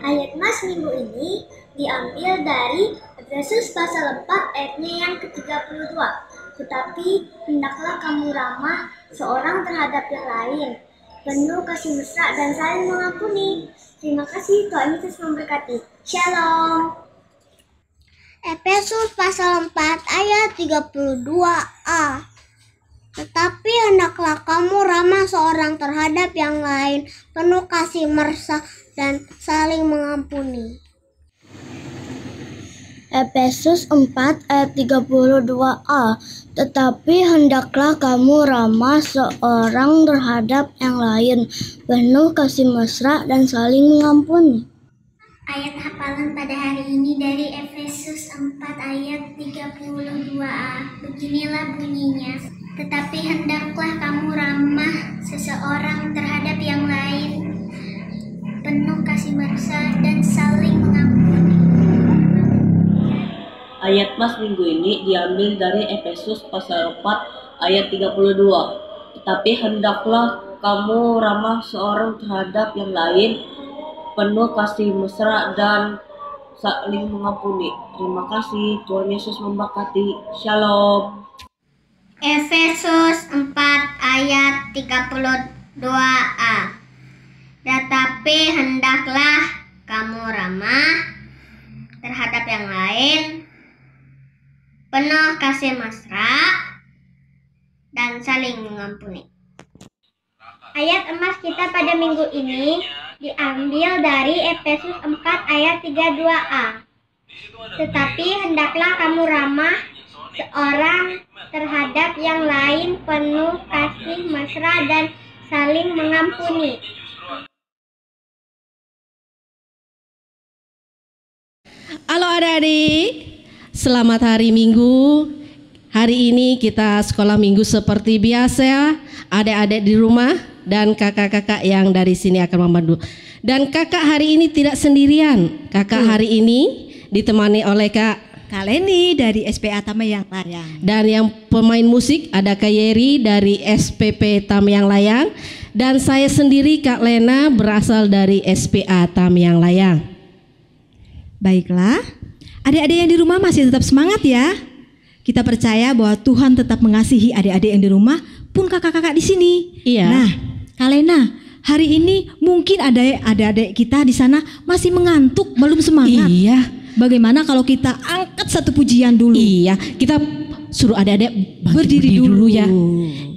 Ayat Mas minggu ini diambil dari Efesus pasal 4 ayatnya yang ke-32. Tetapi hendaklah kamu ramah seorang terhadap yang lain, penuh kasih mesra dan saling mengampuni. Terima kasih, Tuhan Yesus memberkati. Shalom. Efesus pasal 4 ayat 32a. Tetapi hendaklah kamu ramah seorang terhadap yang lain, penuh kasih mesra dan saling mengampuni. Efesus 4 ayat 32a. Tetapi hendaklah kamu ramah seorang terhadap yang lain, penuh kasih mesra dan saling mengampuni. Ayat hafalan pada hari ini dari Efesus 4 ayat 32a. Beginilah bunyinya. Tetapi hendaklah kamu ramah seseorang terhadap yang lain, penuh kasih mesra dan saling mengampuni. Ayat Mas minggu ini diambil dari Efesus pasal 4 ayat 32. Tetapi hendaklah kamu ramah seorang terhadap yang lain, penuh kasih mesra dan saling mengampuni. Terima kasih, Tuhan Yesus memberkati. Shalom. Efesus 4 ayat 32a. Tetapi hendaklah kamu ramah terhadap yang lain, penuh kasih mesra dan saling mengampuni. Ayat emas kita pada minggu ini diambil dari Efesus 4 ayat 32a. Tetapi hendaklah kamu ramah seorang terhadap yang lain, penuh kasih mesra dan saling mengampuni. Halo adik-adik, selamat hari Minggu. Hari ini kita sekolah minggu seperti biasa. Adik-adik di rumah dan kakak-kakak yang dari sini akan membantu. Dan kakak hari ini tidak sendirian. Kakak hari ini ditemani oleh Kak Leni dari SPA Tamayang Layang. Dan yang pemain musik ada Kak Yeri dari SPP Tamayang Layang. Dan saya sendiri Kak Lena berasal dari SPA Tamayang Layang. Baiklah, adik-adik yang di rumah masih tetap semangat ya. Kita percaya bahwa Tuhan tetap mengasihi adik-adik yang di rumah pun kakak-kakak di sini. Iya. Nah, Kak Lena, hari ini mungkin adik-adik kita di sana masih mengantuk, belum semangat. Iya. Bagaimana kalau kita angkat satu pujian dulu? Iya, kita suruh adik-adik berdiri dulu ya.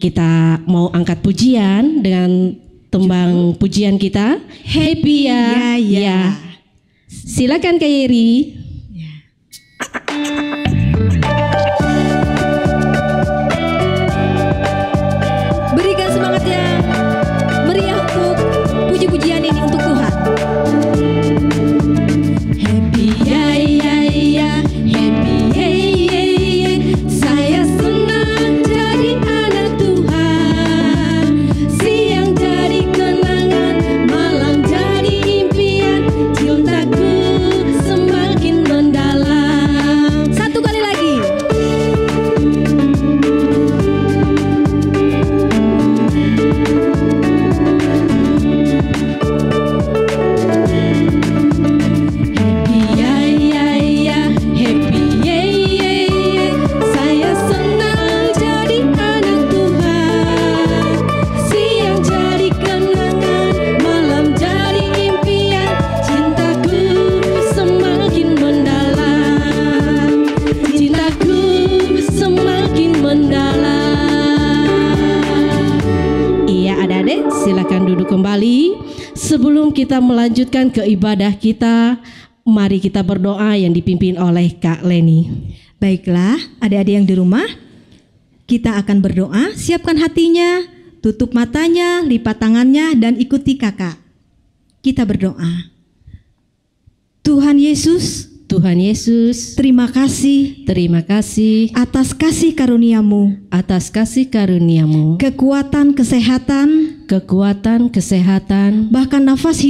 Kita mau angkat pujian dengan tembang pujian kita. Happy ya, ya. Silakan Kak Yeri. Berikan semangat yang meriah untuk puji-pujian ini untuk Tuhan. Happy ya ya ya, happy ya ya ya. Saya senang jadi anak Tuhan. Siang jadi kenangan, malam jadi impian. Cintaku semakin mendalam. Satu kali lagi. Silakan duduk kembali. Sebelum kita melanjutkan ke ibadah kita, mari kita berdoa yang dipimpin oleh Kak Leni. Baiklah, adik-adik yang di rumah, kita akan berdoa. Siapkan hatinya, tutup matanya, lipat tangannya, dan ikuti kakak. Kita berdoa. Tuhan Yesus, terima kasih atas kasih karuniamu, kekuatan kesehatan, bahkan napas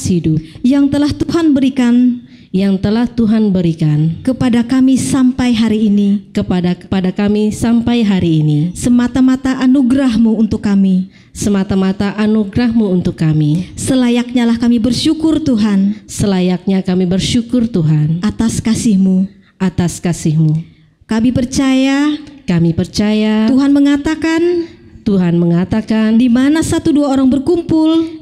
hidup yang telah Tuhan berikan yang telah Tuhan berikan kepada kami sampai hari ini, kepada kami sampai hari ini, semata-mata anugerah-Mu untuk kami. semata-mata anugerah-Mu untuk kami. Selayaknya lah kami bersyukur Tuhan Selayaknya kami bersyukur Tuhan atas kasih-Mu. atas kasih-Mu. Kami percaya Tuhan mengatakan di mana 1-2 orang berkumpul,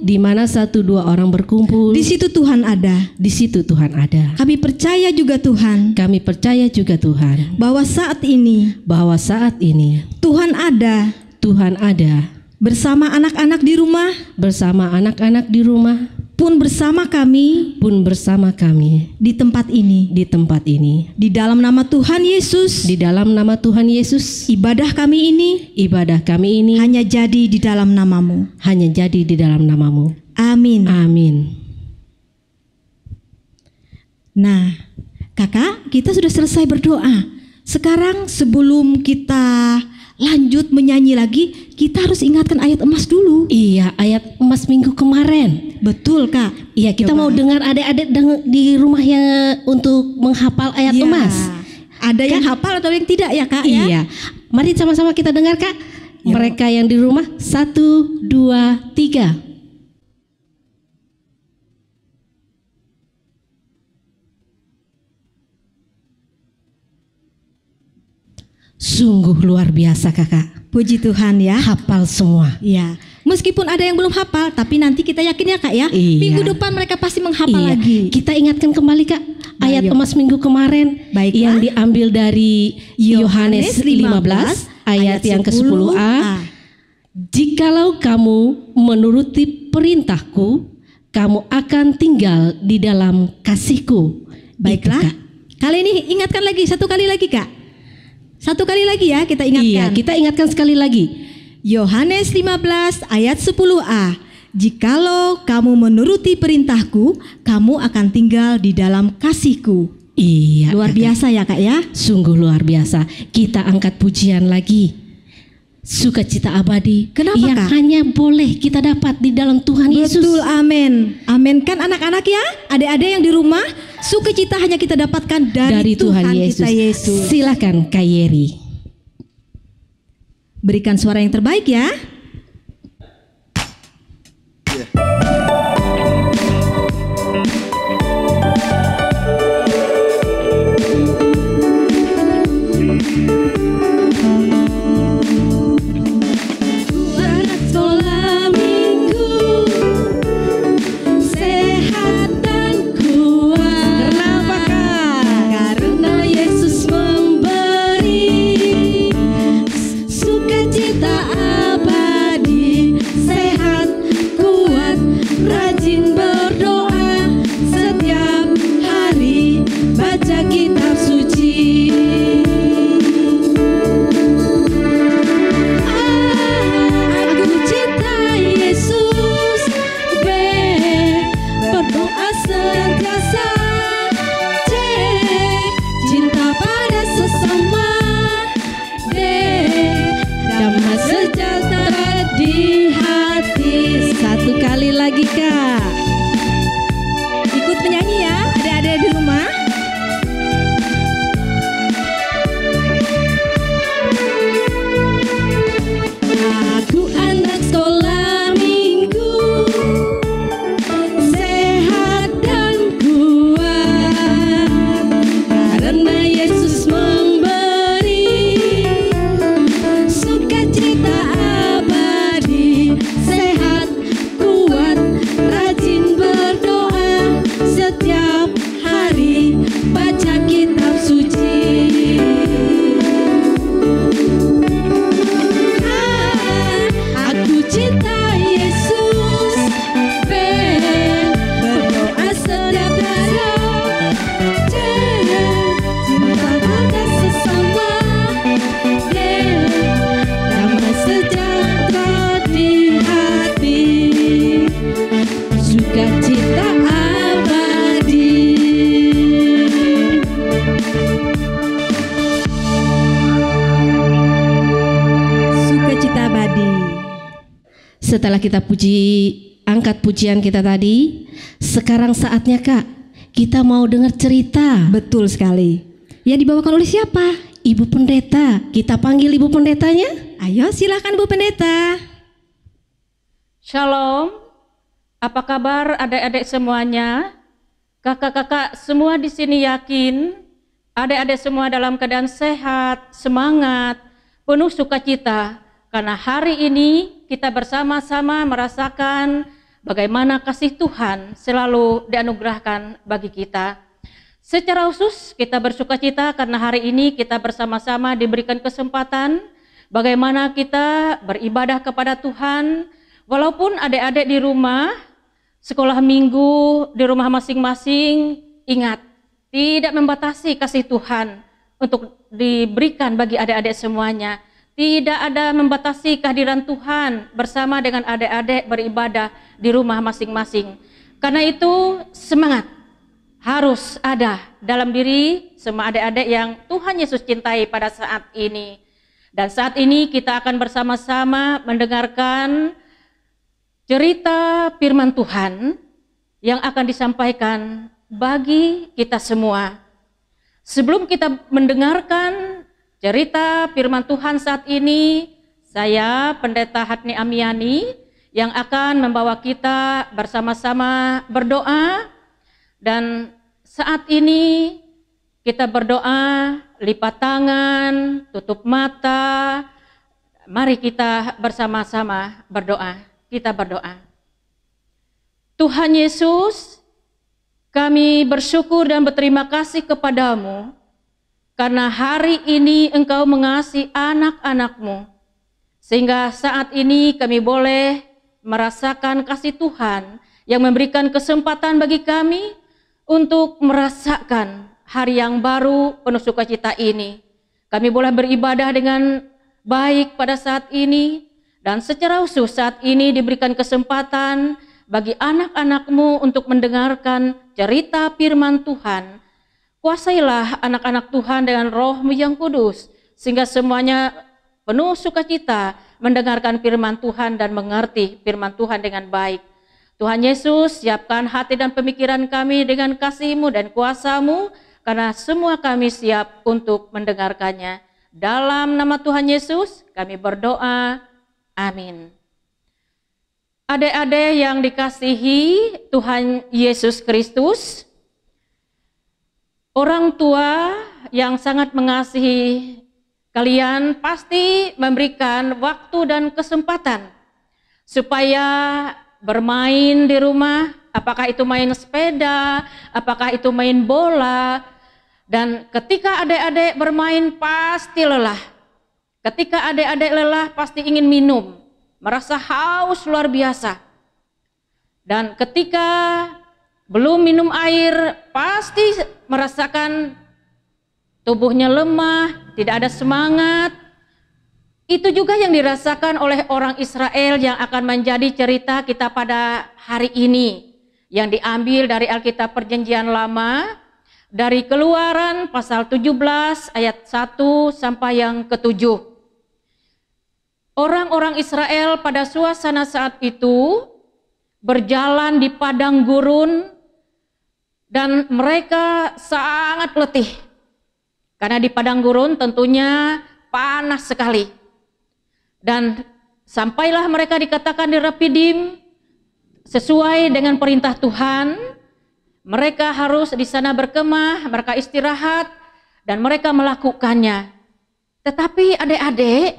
di situ Tuhan ada. di situ Tuhan ada. Kami percaya juga Tuhan Kami percaya juga Tuhan bahwa saat ini Tuhan ada bersama anak-anak di rumah, bersama anak-anak di rumah, pun bersama kami di tempat ini. di dalam nama Tuhan Yesus. Di dalam nama Tuhan Yesus, Ibadah kami ini hanya hanya jadi di dalam nama-Mu. jadi di dalam nama-Mu. Amin. Amin. Nah, Kakak, kita sudah selesai berdoa. Sekarang sebelum kita lanjut menyanyi lagi, kita harus ingatkan ayat emas dulu. Iya, ayat emas minggu kemarin. Betul, Kak. Iya, kita Coba. mau dengar adik-adik di rumah yang untuk menghafal ayat Iya. emas. Ada yang hafal atau yang tidak ya, Kak? Ya? Iya. Mari sama-sama kita dengar, Kak. Yuk. Mereka yang di rumah, 1, 2, 3. Sungguh luar biasa, Kakak. Puji Tuhan ya. Hafal semua. Ya, meskipun ada yang belum hafal, tapi nanti kita yakin ya, Kak ya. Iya. Minggu depan mereka pasti menghafal Iya. lagi. Kita ingatkan kembali, Kak, ayat Ayo. emas minggu kemarin. Baiklah. Yang diambil dari Yohanes 15 ayat yang ke-10a. Jikalau kamu menuruti perintahku, kamu akan tinggal di dalam kasihku. Baiklah. Itu, Kak. Kali ini ingatkan lagi, satu kali lagi, Kak. Satu kali lagi ya kita ingatkan. Iya, kita ingatkan sekali lagi. Yohanes 15 ayat 10a. Jikalau kamu menuruti perintahku, kamu akan tinggal di dalam kasihku. Iya, Luar Kakak. biasa ya, Kak ya. Sungguh luar biasa. Kita angkat pujian lagi. Sukacita abadi. Kenapa, yang Kak? hanya boleh kita dapat di dalam Tuhan Yesus. Betul, amin. Amin kan anak-anak ya, adik-adik yang di rumah, sukacita hanya kita dapatkan dari Tuhan kita Yesus. Silakan Kak Yeri. Berikan suara yang terbaik ya. Anak sekolah minggu sehat dan kuat. Kenapa, Kak? Karena Yesus memberi sukacita abadi, sehat, kuat, rajin berdoa setiap hari, baca kitab suci. Aku cinta Yesus, berdoa senantiasa, cinta pada sesama, damai sejahtera di hati. Satu kali lagi, Kak. Ikut menyanyi ya, adik-adik di rumah. Aku anak sekolah minggu, sehat dan kuat, karena Yesus memberi sukacita abadi, sehat, kuat, rajin berdoa setiap hari, baca kitab suci. Aku cinta Yesus, berdoa setiap hari, cinta pada sesama, damai sejahtera di hati, sukacita abadi. Sukacita abadi. Setelah kita angkat pujian kita tadi, sekarang saatnya, Kak, kita mau dengar cerita. Betul sekali. Yang dibawakan oleh siapa? Ibu Pendeta, kita panggil Ibu Pendetanya. Ayo silakan Bu Pendeta. Shalom, apa kabar adik-adik semuanya? Kakak-kakak semua di sini yakin adik-adik semua dalam keadaan sehat, semangat, penuh sukacita. Karena hari ini kita bersama-sama merasakan bagaimana kasih Tuhan selalu dianugerahkan bagi kita. Secara khusus kita bersukacita karena hari ini kita bersama-sama diberikan kesempatan bagaimana kita beribadah kepada Tuhan. Walaupun adik-adik di rumah, sekolah minggu di rumah masing-masing, ingat, tidak membatasi kasih Tuhan untuk diberikan bagi adik-adik semuanya. Tidak ada membatasi kehadiran Tuhan bersama dengan adik-adik beribadah di rumah masing-masing. Karena itu semangat harus ada dalam diri semua adik-adik yang Tuhan Yesus cintai pada saat ini. Dan saat ini kita akan bersama-sama mendengarkan cerita firman Tuhan yang akan disampaikan bagi kita semua. Sebelum kita mendengarkan cerita firman Tuhan saat ini, saya Pendeta Hatni Amiani yang akan membawa kita bersama-sama berdoa. Dan saat ini kita berdoa, lipat tangan, tutup mata. Mari kita bersama-sama berdoa. Kita berdoa. Tuhan Yesus, kami bersyukur dan berterima kasih kepadamu karena hari ini Engkau mengasihi anak-anak-Mu. Sehingga saat ini kami boleh merasakan kasih Tuhan yang memberikan kesempatan bagi kami untuk merasakan hari yang baru penuh sukacita ini. Kami boleh beribadah dengan baik pada saat ini, dan secara khusus saat ini diberikan kesempatan bagi anak-anak-Mu untuk mendengarkan cerita firman Tuhan. Kuasailah anak-anak Tuhan dengan Roh-Mu yang kudus, sehingga semuanya penuh sukacita mendengarkan firman Tuhan dan mengerti firman Tuhan dengan baik. Tuhan Yesus, siapkan hati dan pemikiran kami dengan kasih-Mu dan kuasa-Mu, karena semua kami siap untuk mendengarkannya. Dalam nama Tuhan Yesus, kami berdoa. Amin. Adik-adik yang dikasihi Tuhan Yesus Kristus, orang tua yang sangat mengasihi kalian pasti memberikan waktu dan kesempatan supaya bermain di rumah, apakah itu main sepeda, apakah itu main bola. Dan ketika adik-adik bermain pasti lelah. Ketika adik-adik lelah pasti ingin minum, merasa haus luar biasa. Dan ketika belum minum air pasti merasakan tubuhnya lemah, tidak ada semangat. Itu juga yang dirasakan oleh orang Israel yang akan menjadi cerita kita pada hari ini, yang diambil dari Alkitab Perjanjian Lama, dari Keluaran pasal 17 ayat 1 sampai yang ke-7. Orang-orang Israel pada suasana saat itu berjalan di padang gurun dan mereka sangat letih. Karena di padang gurun tentunya panas sekali. Dan sampailah mereka dikatakan di Refidim, sesuai dengan perintah Tuhan, mereka harus di sana berkemah, mereka istirahat, dan mereka melakukannya. Tetapi adik-adik,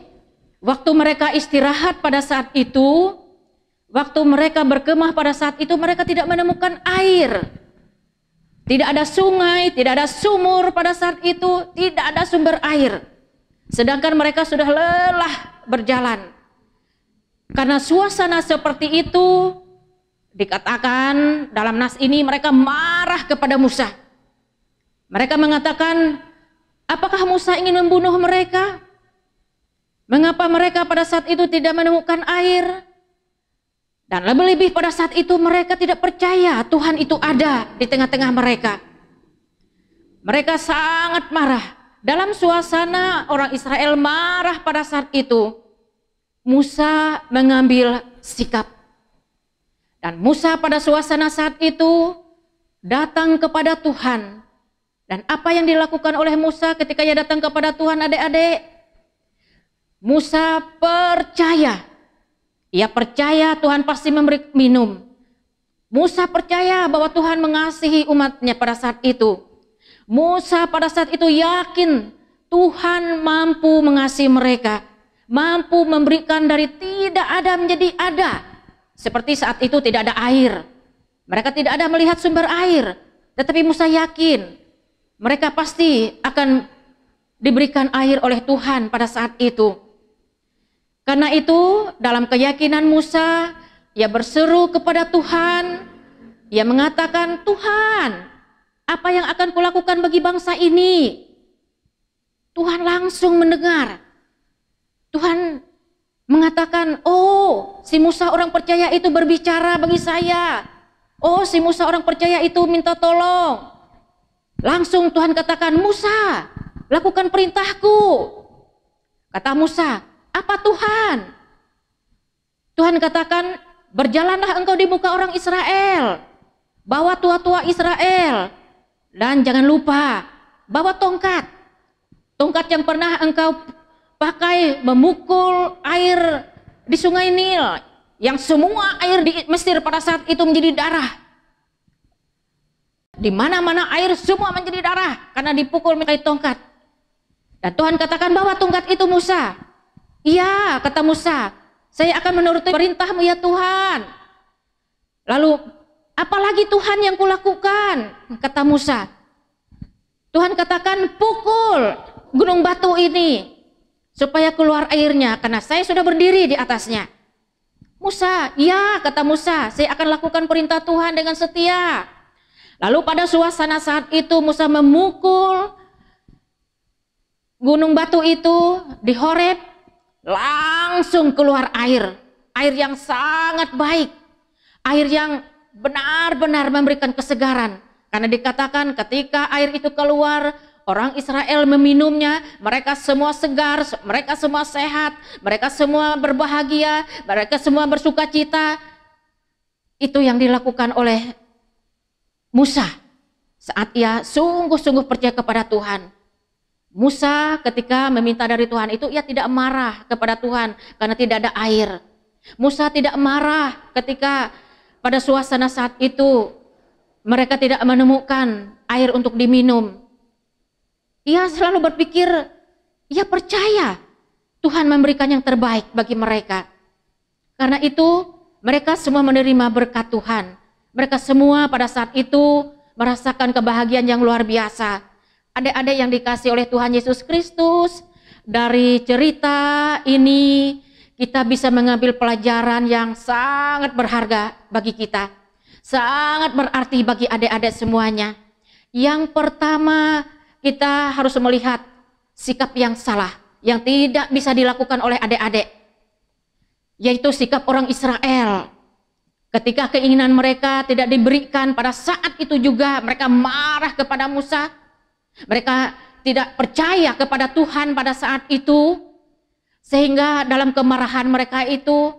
waktu mereka istirahat pada saat itu, waktu mereka berkemah pada saat itu, mereka tidak menemukan air. Tidak ada sungai, tidak ada sumur pada saat itu, tidak ada sumber air. Sedangkan mereka sudah lelah berjalan. Karena suasana seperti itu, dikatakan dalam nas ini mereka marah kepada Musa. Mereka mengatakan, apakah Musa ingin membunuh mereka? Mengapa mereka pada saat itu tidak menemukan air? Dan lebih-lebih pada saat itu mereka tidak percaya Tuhan itu ada di tengah-tengah mereka. Mereka sangat marah. Dalam suasana orang Israel marah pada saat itu, Musa mengambil sikap. Dan Musa pada suasana saat itu datang kepada Tuhan. Dan apa yang dilakukan oleh Musa ketika ia datang kepada Tuhan, adik-adik? Musa percaya. Ia percaya Tuhan pasti memberi minum. Musa percaya bahwa Tuhan mengasihi umatnya pada saat itu. Musa pada saat itu yakin Tuhan mampu mengasihi mereka, mampu memberikan dari tidak ada menjadi ada. Seperti saat itu tidak ada air. Mereka tidak ada melihat sumber air, tetapi Musa yakin mereka pasti akan diberikan air oleh Tuhan pada saat itu. Karena itu, dalam keyakinan Musa, ia berseru kepada Tuhan. Ia mengatakan, Tuhan, apa yang akan kulakukan bagi bangsa ini? Tuhan langsung mendengar. Tuhan mengatakan, oh, si Musa orang percaya itu berbicara bagi saya. Oh, si Musa orang percaya itu minta tolong. Langsung Tuhan katakan, Musa, lakukan perintahku. Kata Musa, apa Tuhan? Tuhan katakan, berjalanlah engkau di muka orang Israel. Bawa tua-tua Israel. Dan jangan lupa, bawa tongkat. Tongkat yang pernah engkau pakai memukul air di sungai Nil. Yang semua air di Mesir pada saat itu menjadi darah. Di mana-mana air semua menjadi darah karena dipukul pakai tongkat. Dan Tuhan katakan, bawa tongkat itu Musa. Iya, kata Musa, saya akan menuruti perintahmu ya Tuhan. Lalu, apalagi Tuhan yang kulakukan? Kata Musa. Tuhan katakan, pukul gunung batu ini supaya keluar airnya, karena saya sudah berdiri di atasnya. Musa, ya, kata Musa, saya akan lakukan perintah Tuhan dengan setia. Lalu pada suasana saat itu Musa memukul gunung batu itu di Horeb, langsung keluar air. Air yang sangat baik. Air yang benar-benar memberikan kesegaran. Karena dikatakan ketika air itu keluar, orang Israel meminumnya, mereka semua segar, mereka semua sehat, mereka semua berbahagia, mereka semua bersuka cita. Itu yang dilakukan oleh Musa saat ia sungguh-sungguh percaya kepada Tuhan. Musa ketika meminta dari Tuhan itu, ia tidak marah kepada Tuhan karena tidak ada air. Musa tidak marah ketika pada suasana saat itu mereka tidak menemukan air untuk diminum. Ia selalu berpikir, ia percaya Tuhan memberikan yang terbaik bagi mereka. Karena itu mereka semua menerima berkat Tuhan. Mereka semua pada saat itu merasakan kebahagiaan yang luar biasa. Adik-adik yang dikasih oleh Tuhan Yesus Kristus, dari cerita ini kita bisa mengambil pelajaran yang sangat berharga bagi kita. Sangat berarti bagi adik-adik semuanya. Yang pertama, kita harus melihat sikap yang salah, yang tidak bisa dilakukan oleh adik-adik, yaitu sikap orang Israel. Ketika keinginan mereka tidak diberikan, pada saat itu juga mereka marah kepada Musa. Mereka tidak percaya kepada Tuhan pada saat itu, sehingga dalam kemarahan mereka itu,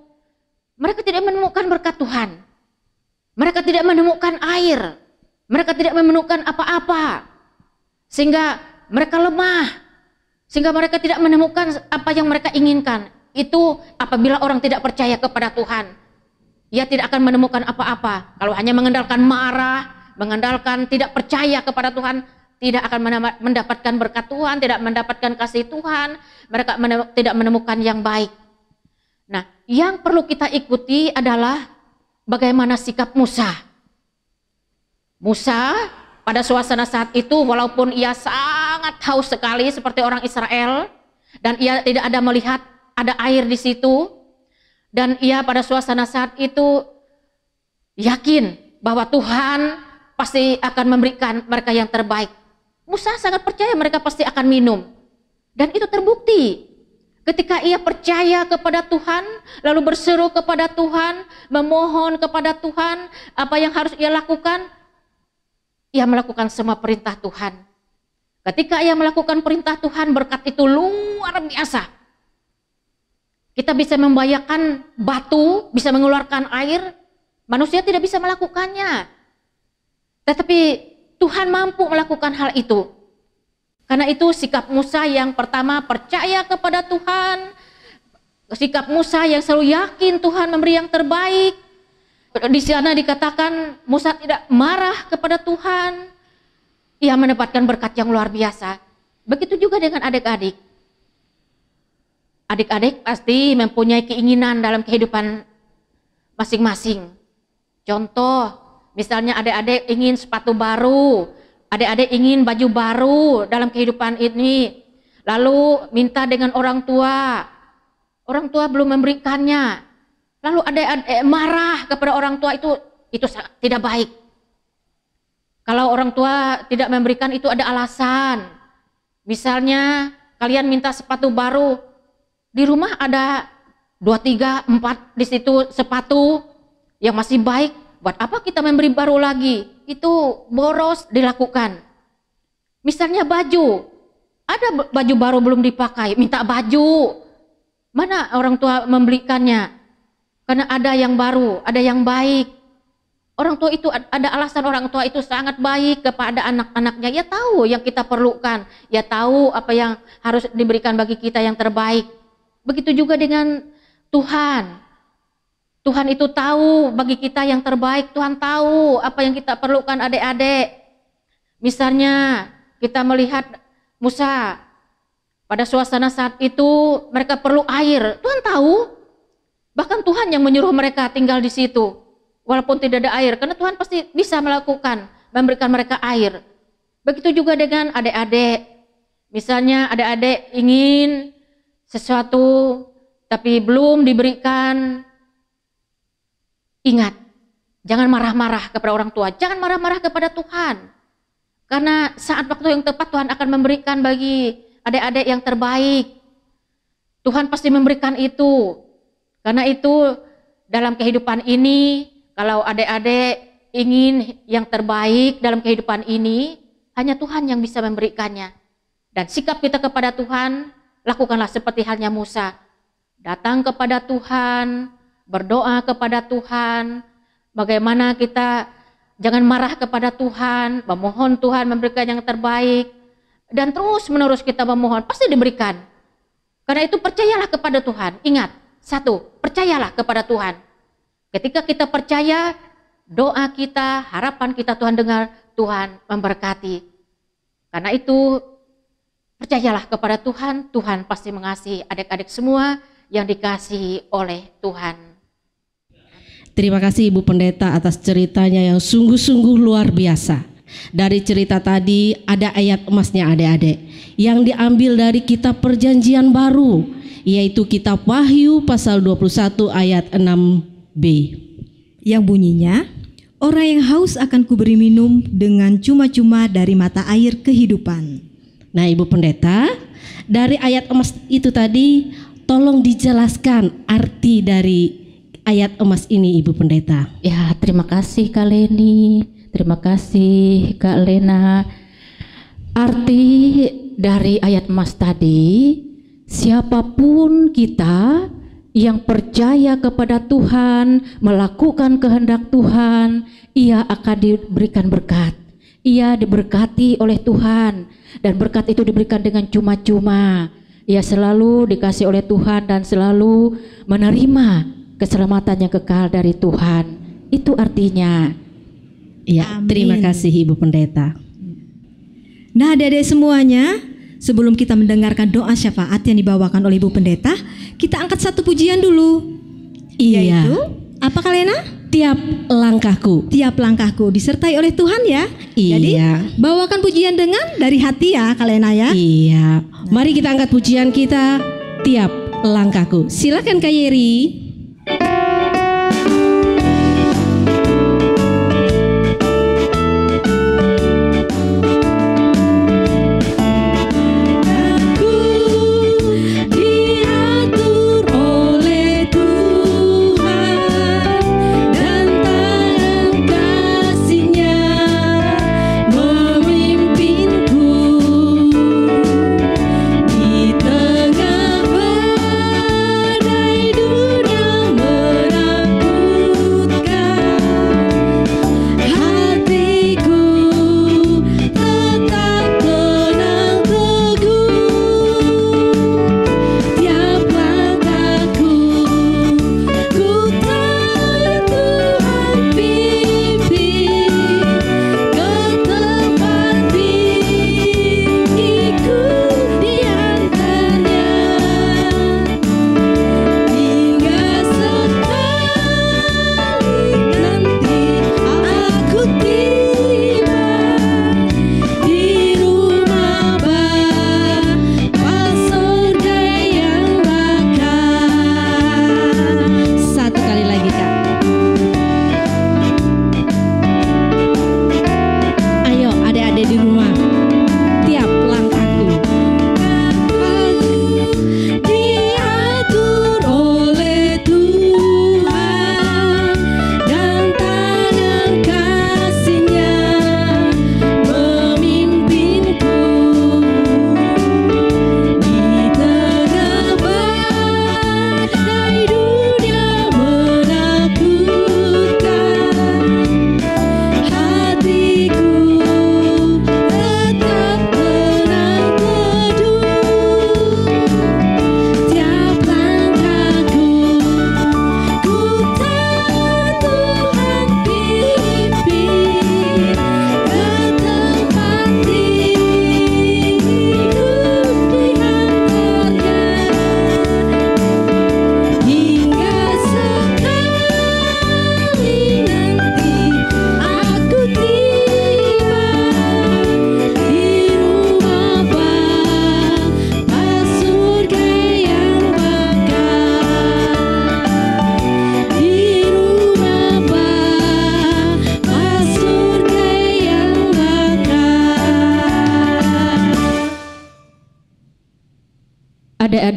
mereka tidak menemukan berkat Tuhan. Mereka tidak menemukan air, mereka tidak menemukan apa-apa, sehingga mereka lemah, sehingga mereka tidak menemukan apa yang mereka inginkan. Itu apabila orang tidak percaya kepada Tuhan, ia tidak akan menemukan apa-apa. Kalau hanya mengandalkan marah, mengandalkan tidak percaya kepada Tuhan, tidak akan mendapatkan berkat Tuhan, tidak mendapatkan kasih Tuhan, mereka tidak menemukan yang baik. Nah, yang perlu kita ikuti adalah bagaimana sikap Musa. Musa pada suasana saat itu, walaupun ia sangat haus sekali seperti orang Israel, dan ia tidak ada melihat ada air di situ, dan ia pada suasana saat itu yakin bahwa Tuhan pasti akan memberikan mereka yang terbaik. Musa sangat percaya mereka pasti akan minum, dan itu terbukti. Ketika ia percaya kepada Tuhan, lalu berseru kepada Tuhan, memohon kepada Tuhan, apa yang harus ia lakukan? Ia melakukan semua perintah Tuhan. Ketika ia melakukan perintah Tuhan, berkat itu luar biasa. Kita bisa membayangkan batu bisa mengeluarkan air, manusia tidak bisa melakukannya. Tetapi Tuhan mampu melakukan hal itu. Karena itu sikap Musa yang pertama percaya kepada Tuhan. Sikap Musa yang selalu yakin Tuhan memberi yang terbaik. Di sana dikatakan Musa tidak marah kepada Tuhan. Ia mendapatkan berkat yang luar biasa. Begitu juga dengan adik-adik. Adik-adik pasti mempunyai keinginan dalam kehidupan masing-masing. Contoh, misalnya adik-adik ingin sepatu baru, adik-adik ingin baju baru dalam kehidupan ini. Lalu minta dengan orang tua belum memberikannya. Lalu adik-adik marah kepada orang tua, itu tidak baik. Kalau orang tua tidak memberikan itu ada alasan. Misalnya kalian minta sepatu baru, di rumah ada 2, 3, 4 di situ sepatu yang masih baik. Buat apa kita memberi baru lagi? Itu boros dilakukan. Misalnya baju, ada baju baru belum dipakai, minta baju. Mana orang tua membelikannya? Karena ada yang baru, ada yang baik. Orang tua itu ada alasan, orang tua itu sangat baik kepada anak-anaknya. Ya tahu yang kita perlukan, ya tahu apa yang harus diberikan bagi kita yang terbaik. Begitu juga dengan Tuhan. Tuhan itu tahu bagi kita yang terbaik. Tuhan tahu apa yang kita perlukan adik-adik. Misalnya kita melihat Musa, pada suasana saat itu mereka perlu air. Tuhan tahu. Bahkan Tuhan yang menyuruh mereka tinggal di situ. Walaupun tidak ada air, karena Tuhan pasti bisa melakukan, memberikan mereka air. Begitu juga dengan adik-adik. Misalnya adik-adik ingin sesuatu, tapi belum diberikan. Ingat, jangan marah-marah kepada orang tua, jangan marah-marah kepada Tuhan. Karena saat waktu yang tepat Tuhan akan memberikan bagi adik-adik yang terbaik. Tuhan pasti memberikan itu. Karena itu dalam kehidupan ini, kalau adik-adik ingin yang terbaik dalam kehidupan ini, hanya Tuhan yang bisa memberikannya. Dan sikap kita kepada Tuhan, lakukanlah seperti halnya Musa. Datang kepada Tuhan, berdoa kepada Tuhan, bagaimana kita jangan marah kepada Tuhan, memohon Tuhan memberikan yang terbaik, dan terus menerus kita memohon, pasti diberikan. Karena itu percayalah kepada Tuhan. Ingat, 1, percayalah kepada Tuhan. Ketika kita percaya, doa kita, harapan kita Tuhan dengar, Tuhan memberkati. Karena itu, percayalah kepada Tuhan, Tuhan pasti mengasihi adik-adik semua yang dikasihi oleh Tuhan. Terima kasih Ibu Pendeta atas ceritanya yang sungguh-sungguh luar biasa. Dari cerita tadi ada ayat emasnya adik-adik yang diambil dari kitab Perjanjian Baru, yaitu kitab Wahyu pasal 21 ayat 6b. Yang bunyinya, orang yang haus akan kuberi minum dengan cuma-cuma dari mata air kehidupan. Nah Ibu Pendeta, dari ayat emas itu tadi tolong dijelaskan arti dari ayat emas ini Ibu Pendeta. Ya, terima kasih Kak Leni, terima kasih Kak Lena. Arti dari ayat emas tadi, siapapun kita yang percaya kepada Tuhan, melakukan kehendak Tuhan, ia akan diberikan berkat. Ia diberkati oleh Tuhan, dan berkat itu diberikan dengan cuma-cuma. Ia selalu dikasih oleh Tuhan dan selalu menerima keselamatan yang kekal dari Tuhan. Itu artinya. Ya, Amin. Terima kasih Ibu Pendeta. Nah adik-adik semuanya, sebelum kita mendengarkan doa syafaat yang dibawakan oleh Ibu Pendeta, kita angkat satu pujian dulu. Iya. Yaitu, apa Kak Lena? Tiap langkahku. Tiap langkahku disertai oleh Tuhan ya. Iya. Jadi bawakan pujian dengan dari hati ya Kak Lena ya. Iya. Mari kita angkat pujian kita, tiap langkahku. Silakan Kak Yeri. Di tengah badai dunia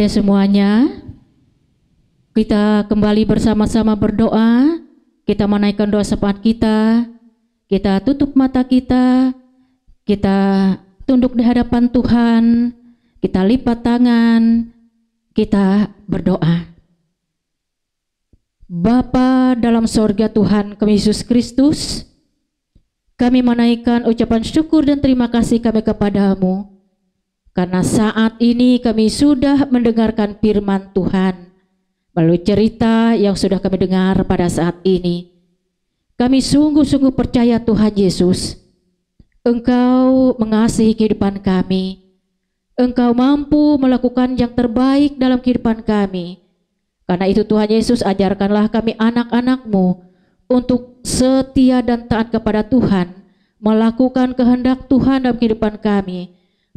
adik-adik semuanya, kita kembali bersama-sama berdoa. Kita menaikkan doa syafaat kita. Kita tutup mata kita. Kita tunduk di hadapan Tuhan. Kita lipat tangan. Kita berdoa. Bapa dalam sorga Tuhan kami Yesus Kristus, kami menaikkan ucapan syukur dan terima kasih kami kepadamu, karena saat ini kami sudah mendengarkan firman Tuhan melalui cerita yang sudah kami dengar pada saat ini. Kami sungguh-sungguh percaya Tuhan Yesus, Engkau mengasihi kehidupan kami. Engkau mampu melakukan yang terbaik dalam kehidupan kami. Karena itu Tuhan Yesus, ajarkanlah kami anak-anak-Mu untuk setia dan taat kepada Tuhan, melakukan kehendak Tuhan dalam kehidupan kami,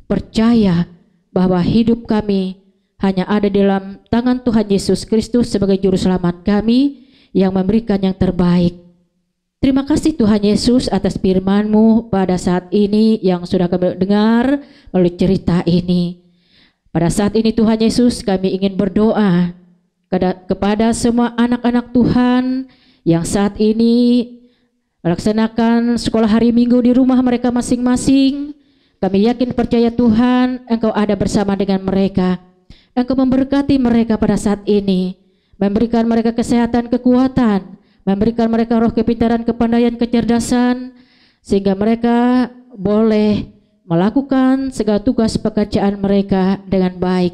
percaya bahwa hidup kami hanya ada dalam tangan Tuhan Yesus Kristus sebagai juru selamat kami yang memberikan yang terbaik. Terima kasih Tuhan Yesus atas firman-Mu pada saat ini yang sudah kami dengar melalui cerita ini. Pada saat ini Tuhan Yesus, kami ingin berdoa kepada semua anak-anak Tuhan yang saat ini melaksanakan sekolah hari Minggu di rumah mereka masing-masing. Kami yakin percaya Tuhan, Engkau ada bersama dengan mereka. Engkau memberkati mereka pada saat ini, memberikan mereka kesehatan, kekuatan, memberikan mereka roh kepintaran, kepandaian, kecerdasan, sehingga mereka boleh melakukan segala tugas pekerjaan mereka dengan baik.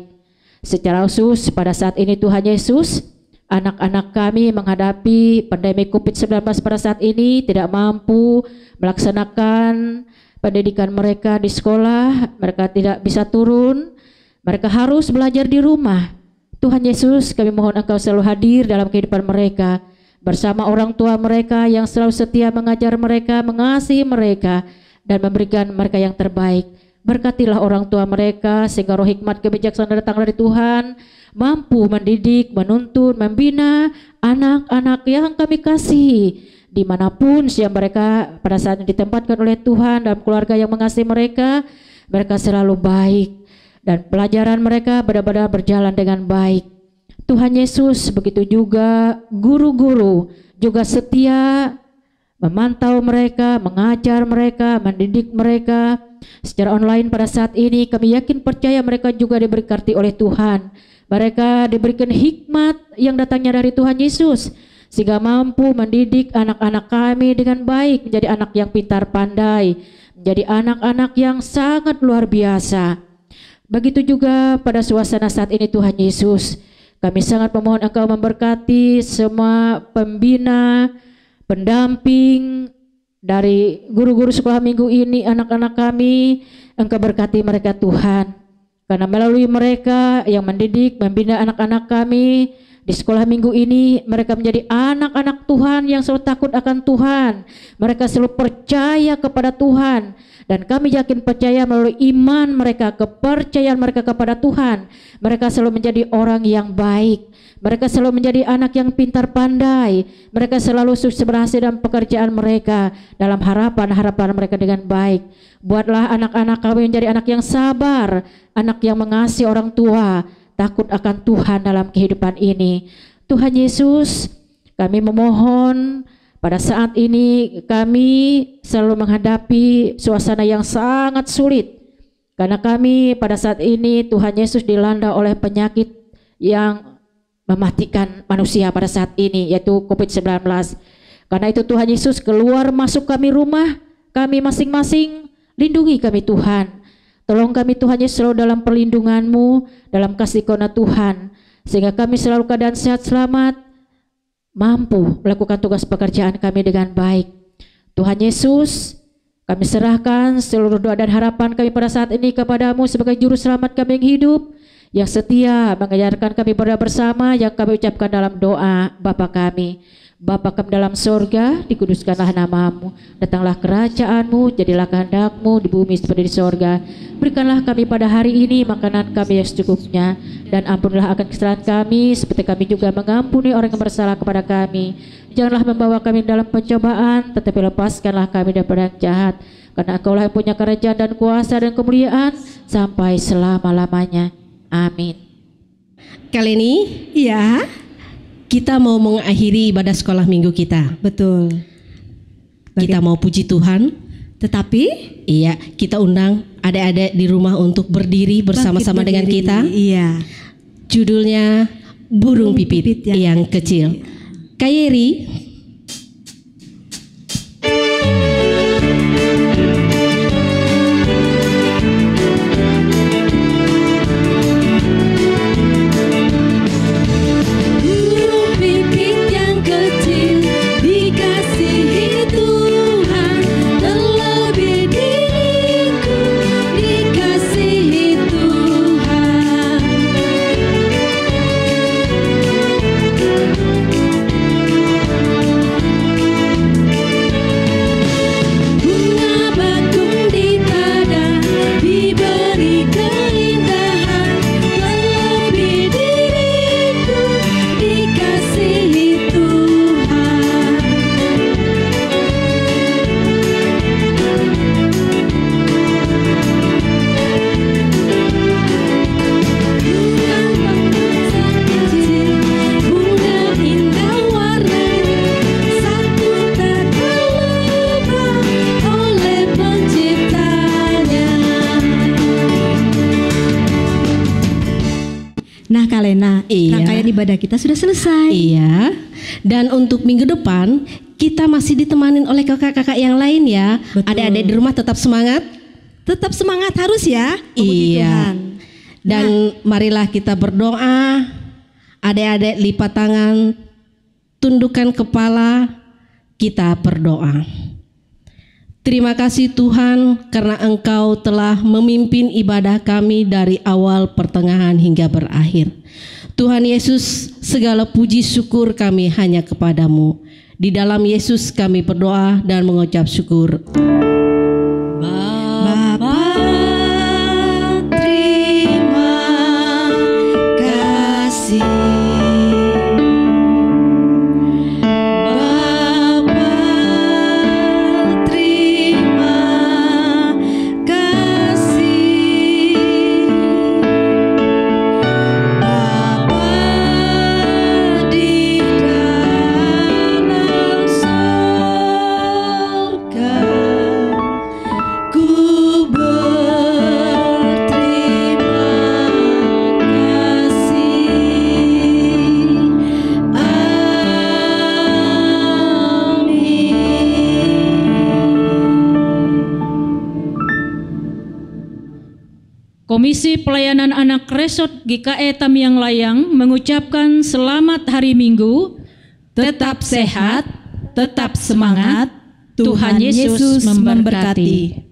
Secara khusus pada saat ini Tuhan Yesus, anak-anak kami menghadapi pandemi COVID-19 pada saat ini, tidak mampu melaksanakan pendidikan mereka di sekolah, mereka tidak bisa turun, mereka harus belajar di rumah. Tuhan Yesus, kami mohon Engkau selalu hadir dalam kehidupan mereka, bersama orang tua mereka yang selalu setia mengajar mereka, mengasihi mereka, dan memberikan mereka yang terbaik. Berkatilah orang tua mereka sehingga roh hikmat kebijaksanaan datang dari Tuhan, mampu mendidik, menuntun, membina anak-anak yang kami kasihi dimanapun siang mereka pada saat ini ditempatkan oleh Tuhan dalam keluarga yang mengasihi mereka. Mereka selalu baik dan pelajaran mereka benar-benar berjalan dengan baik. Tuhan Yesus, begitu juga guru-guru juga setia memantau mereka, mengajar mereka, mendidik mereka secara online pada saat ini. Kami yakin percaya mereka juga diberkati oleh Tuhan. Mereka diberikan hikmat yang datangnya dari Tuhan Yesus, sehingga mampu mendidik anak-anak kami dengan baik, menjadi anak yang pintar pandai, menjadi anak-anak yang sangat luar biasa. Begitu juga pada suasana saat ini Tuhan Yesus, kami sangat memohon Engkau memberkati semua pembina, pendamping dari guru-guru sekolah minggu ini, anak-anak kami. Engkau berkati mereka Tuhan, karena melalui mereka yang mendidik, membina anak-anak kami di sekolah minggu ini, mereka menjadi anak-anak Tuhan yang selalu takut akan Tuhan. Mereka selalu percaya kepada Tuhan, dan kami yakin percaya melalui iman mereka, kepercayaan mereka kepada Tuhan, mereka selalu menjadi orang yang baik. Mereka selalu menjadi anak yang pintar pandai. Mereka selalu sukses berhasil dalam pekerjaan mereka, dalam harapan-harapan mereka dengan baik. Buatlah anak-anak kami menjadi anak yang sabar, anak yang mengasihi orang tua, takut akan Tuhan dalam kehidupan ini. Tuhan Yesus, kami memohon pada saat ini kami selalu menghadapi suasana yang sangat sulit. Karena kami pada saat ini Tuhan Yesus dilanda oleh penyakit yang mematikan manusia pada saat ini, yaitu COVID-19. Karena itu Tuhan Yesus, keluar masuk kami rumah, kami masing-masing, lindungi kami Tuhan. Tolong kami Tuhan Yesus selalu dalam perlindungan-Mu, dalam kasih karunia Tuhan, sehingga kami selalu keadaan sehat selamat, mampu melakukan tugas pekerjaan kami dengan baik. Tuhan Yesus, kami serahkan seluruh doa dan harapan kami pada saat ini kepada-Mu sebagai juru selamat kami yang hidup, yang setia mengajarkan kami berdoa bersama, yang kami ucapkan dalam doa Bapa kami. Bapa kami dalam sorga, dikuduskanlah nama-Mu, datanglah kerajaan-Mu, jadilah kehendak-Mu di bumi seperti di sorga. Berikanlah kami pada hari ini makanan kami yang secukupnya, dan ampunilah akan kesalahan kami seperti kami juga mengampuni orang yang bersalah kepada kami. Janganlah membawa kami dalam pencobaan, tetapi lepaskanlah kami daripada yang jahat, karena Engkau-lah yang punya kerajaan dan kuasa dan kemuliaan sampai selama-lamanya. Amin. kali ini Iya, kita mau mengakhiri ibadah sekolah minggu kita. betul. Kita mau puji Tuhan. Tetapi Iya, kita undang adik-adik di rumah untuk berdiri bersama-sama bangkit dengan berdiri. kita. Iya. Judulnya Burung Pipit yang Kecil. Kayeri. Burung pipit yang kecil dikasihi Tuhan, terlebih diriku dikasihi Tuhan. Bunga bakung di padang diberi keindahan, terlebih diriku dikasihi Tuhan. Bunga bakung kecil, bunga indah warnanya, satu tak terlupa oleh penciptanya. Nah, Kak Lena, Iya. rangkaian ibadah kita sudah selesai. Iya. Dan untuk minggu depan kita masih ditemanin oleh kakak-kakak yang lain ya. Betul. Adik-adik di rumah tetap semangat. Tetap semangat harus ya. Memuji Iya. Tuhan. Dan marilah kita berdoa. Adik-adik lipat tangan, tundukkan kepala, kita berdoa. Terima kasih Tuhan karena Engkau telah memimpin ibadah kami dari awal, pertengahan hingga berakhir. Tuhan Yesus, segala puji syukur kami hanya kepadamu. Di dalam Yesus kami berdoa dan mengucap syukur. Bapa, terima kasih. Bapa, terima kasih. Bapa di dalam sorga, ku berterima Komisi Pelayanan Anak Resort GKE Tamiang Layang mengucapkan selamat hari Minggu, tetap sehat, tetap semangat, Tuhan Yesus memberkati.